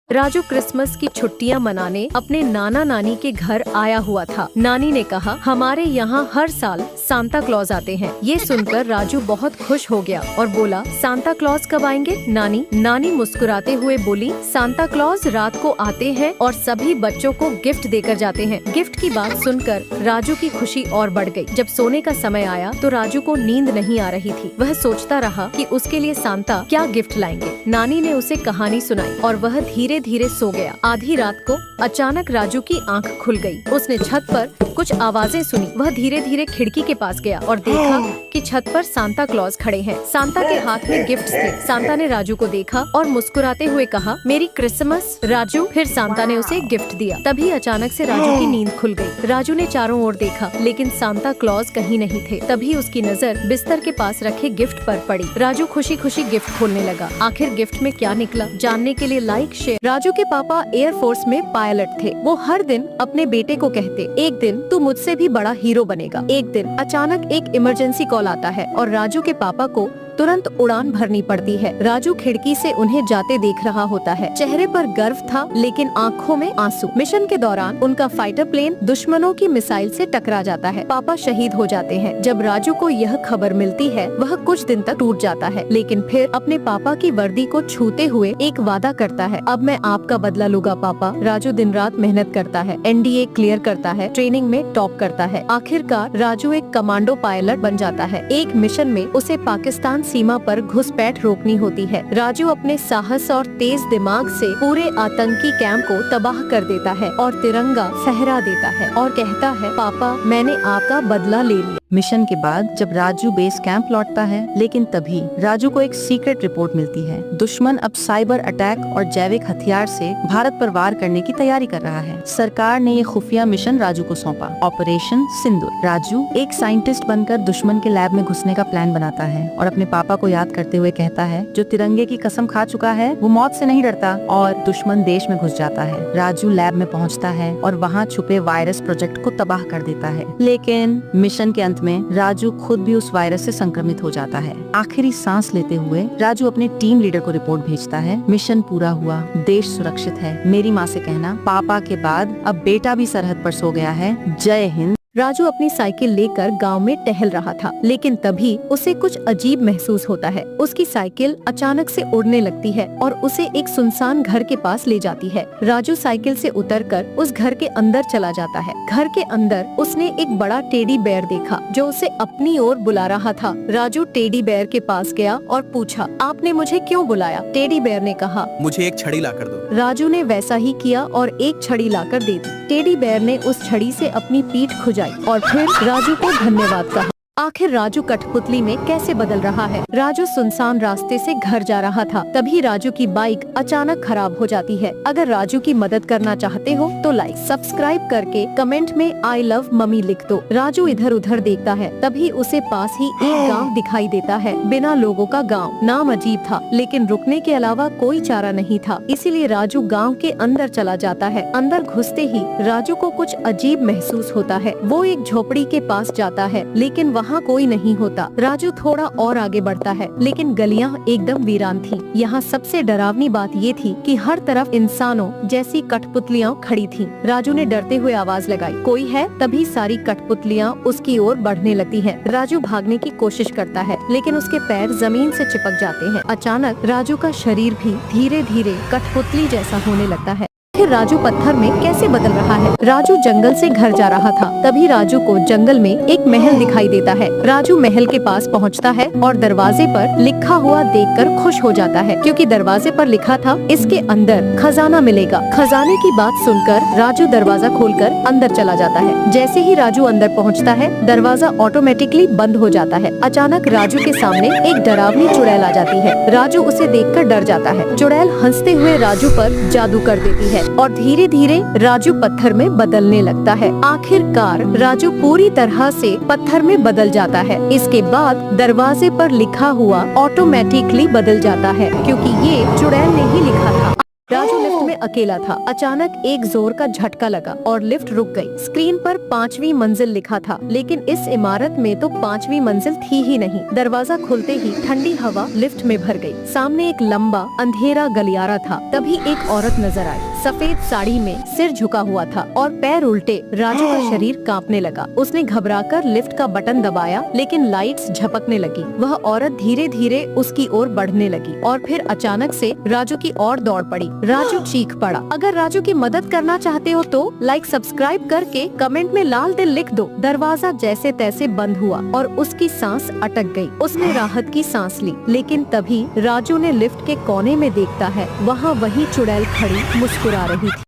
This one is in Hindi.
राजू क्रिसमस की छुट्टियां मनाने अपने नाना नानी के घर आया हुआ था। नानी ने कहा, हमारे यहाँ हर साल सांता क्लॉज आते हैं। ये सुनकर राजू बहुत खुश हो गया और बोला, सांता क्लॉज कब आएंगे नानी? नानी मुस्कुराते हुए बोली, सांता क्लॉज रात को आते हैं और सभी बच्चों को गिफ्ट देकर जाते हैं। गिफ्ट की बात सुनकर राजू की खुशी और बढ़ गई। जब सोने का समय आया तो राजू को नींद नहीं आ रही थी। वह सोचता रहा कि उसके लिए सांता क्या गिफ्ट लाएंगे। नानी ने उसे कहानी सुनाई और वह धीरे धीरे सो गया। आधी रात को अचानक राजू की आंख खुल गई। उसने छत पर कुछ आवाजें सुनी। वह धीरे धीरे खिड़की के पास गया और देखा कि छत पर सांता क्लॉज खड़े हैं। सांता के हाथ में गिफ्ट्स थे। सांता ने राजू को देखा और मुस्कुराते हुए कहा, मेरी क्रिसमस राजू। फिर सांता ने उसे गिफ्ट दिया। तभी अचानक से राजू की नींद खुल गई। राजू ने चारों ओर देखा लेकिन सांता क्लॉज कहीं नहीं थे। तभी उसकी नजर बिस्तर के पास रखे गिफ्ट पर पड़ी। राजू खुशी खुशी गिफ्ट खोलने लगा। आखिर गिफ्ट में क्या निकला, जानने के लिए लाइक शेयर। राजू के पापा एयरफोर्स में पायलट थे। वो हर दिन अपने बेटे को कहते, एक दिन तू मुझसे भी बड़ा हीरो बनेगा। एक दिन अचानक एक इमरजेंसी कॉल आता है और राजू के पापा को तुरंत उड़ान भरनी पड़ती है। राजू खिड़की से उन्हें जाते देख रहा होता है। चेहरे पर गर्व था लेकिन आंखों में आंसू। मिशन के दौरान उनका फाइटर प्लेन दुश्मनों की मिसाइल से टकरा जाता है। पापा शहीद हो जाते हैं। जब राजू को यह खबर मिलती है वह कुछ दिन तक टूट जाता है, लेकिन फिर अपने पापा की वर्दी को छूते हुए एक वादा करता है, अब मैं आपका बदला लूंगा पापा। राजू दिन रात मेहनत करता है, एनडीए क्लियर करता है, ट्रेनिंग में टॉप करता है। आखिरकार राजू एक कमांडो पायलट बन जाता है। एक मिशन में उसे पाकिस्तान सीमा पर घुसपैठ रोकनी होती है। राजू अपने साहस और तेज दिमाग से पूरे आतंकी कैंप को तबाह कर देता है और तिरंगा फहरा देता है और कहता है, पापा मैंने आपका बदला ले लिया। मिशन के बाद जब राजू बेस कैंप लौटता है, लेकिन तभी राजू को एक सीक्रेट रिपोर्ट मिलती है। दुश्मन अब साइबर अटैक और जैविक हथियार से भारत पर वार करने की तैयारी कर रहा है। सरकार ने ये खुफिया मिशन राजू को सौंपा, ऑपरेशन सिंदूर। राजू एक साइंटिस्ट बनकर दुश्मन के लैब में घुसने का प्लान बनाता है और अपने पापा को याद करते हुए कहता है, जो तिरंगे की कसम खा चुका है वो मौत से नहीं डरता, और दुश्मन देश में घुस जाता है। राजू लैब में पहुंचता है और वहां छुपे वायरस प्रोजेक्ट को तबाह कर देता है, लेकिन मिशन के अंत में राजू खुद भी उस वायरस से संक्रमित हो जाता है। आखिरी सांस लेते हुए राजू अपने टीम लीडर को रिपोर्ट भेजता है, मिशन पूरा हुआ, देश सुरक्षित है। मेरी माँ से कहना, पापा के बाद अब बेटा भी सरहद पर सो गया है। जय हिंद। राजू अपनी साइकिल लेकर गांव में टहल रहा था, लेकिन तभी उसे कुछ अजीब महसूस होता है। उसकी साइकिल अचानक से उड़ने लगती है और उसे एक सुनसान घर के पास ले जाती है। राजू साइकिल से उतरकर उस घर के अंदर चला जाता है। घर के अंदर उसने एक बड़ा टेडी बेयर देखा जो उसे अपनी ओर बुला रहा था। राजू टेडी बेयर के पास गया और पूछा, आपने मुझे क्यों बुलाया? टेडी बेयर ने कहा, मुझे एक छड़ी लाकर दो। राजू ने वैसा ही किया और एक छड़ी लाकर दे दी। टेडी बेयर ने उस छड़ी से अपनी पीठ खुजाई और फिर राजू को धन्यवाद कहा। आखिर राजू कठपुतली में कैसे बदल रहा है? राजू सुनसान रास्ते से घर जा रहा था, तभी राजू की बाइक अचानक खराब हो जाती है। अगर राजू की मदद करना चाहते हो तो लाइक सब्सक्राइब करके कमेंट में आई लव मम्मी लिख दो। राजू इधर उधर देखता है, तभी उसे पास ही एक गांव दिखाई देता है, बिना लोगों का गांव। नाम अजीब था लेकिन रुकने के अलावा कोई चारा नहीं था, इसीलिए राजू गाँव के अंदर चला जाता है। अंदर घुसते ही राजू को कुछ अजीब महसूस होता है। वो एक झोपड़ी के पास जाता है लेकिन वहाँ कोई नहीं होता। राजू थोड़ा और आगे बढ़ता है लेकिन गलियां एकदम वीरान थी। यहाँ सबसे डरावनी बात ये थी कि हर तरफ इंसानों जैसी कठपुतलियां खड़ी थीं। राजू ने डरते हुए आवाज लगाई, कोई है? तभी सारी कठपुतलियां उसकी ओर बढ़ने लगती हैं। राजू भागने की कोशिश करता है लेकिन उसके पैर जमीन से चिपक जाते हैं। अचानक राजू का शरीर भी धीरे धीरे कठपुतली जैसा होने लगता है। फिर राजू पत्थर में कैसे बदल रहा है? राजू जंगल से घर जा रहा था, तभी राजू को जंगल में एक महल दिखाई देता है। राजू महल के पास पहुंचता है और दरवाजे पर लिखा हुआ देखकर खुश हो जाता है, क्योंकि दरवाजे पर लिखा था, इसके अंदर खजाना मिलेगा। खजाने की बात सुनकर राजू दरवाजा खोलकर अंदर चला जाता है। जैसे ही राजू अंदर पहुँचता है, दरवाजा ऑटोमेटिकली बंद हो जाता है। अचानक राजू के सामने एक डरावनी चुड़ैल आ जाती है। राजू उसे देखकर डर जाता है। चुड़ैल हंसते हुए राजू पर जादू कर देती है और धीरे धीरे राजू पत्थर में बदलने लगता है। आखिरकार राजू पूरी तरह से पत्थर में बदल जाता है। इसके बाद दरवाजे पर लिखा हुआ ऑटोमेटिकली बदल जाता है, क्योंकि ये चुड़ैल ने ही लिखा था। राजू लिफ्ट में अकेला था। अचानक एक जोर का झटका लगा और लिफ्ट रुक गई। स्क्रीन पर 5वीं मंजिल लिखा था, लेकिन इस इमारत में तो 5वीं मंजिल थी ही नहीं। दरवाजा खुलते ही ठंडी हवा लिफ्ट में भर गई। सामने एक लंबा अंधेरा गलियारा था। तभी एक औरत नजर आई। सफेद साड़ी में, सिर झुका हुआ था और पैर उल्टे। राजू का शरीर कांपने लगा। उसने घबराकर लिफ्ट का बटन दबाया, लेकिन लाइट्स झपकने लगी। वह औरत धीरे धीरे उसकी ओर बढ़ने लगी और फिर अचानक से राजू की ओर दौड़ पड़ी। राजू चीख पड़ा। अगर राजू की मदद करना चाहते हो तो लाइक सब्सक्राइब करके कमेंट में लाल दिल लिख दो। दरवाजा जैसे तैसे बंद हुआ और उसकी सांस अटक गई। उसने राहत की सांस ली, लेकिन तभी राजू ने लिफ्ट के कोने में देखता है, वहाँ वही चुड़ैल खड़ी मुस्कुरा रही थी।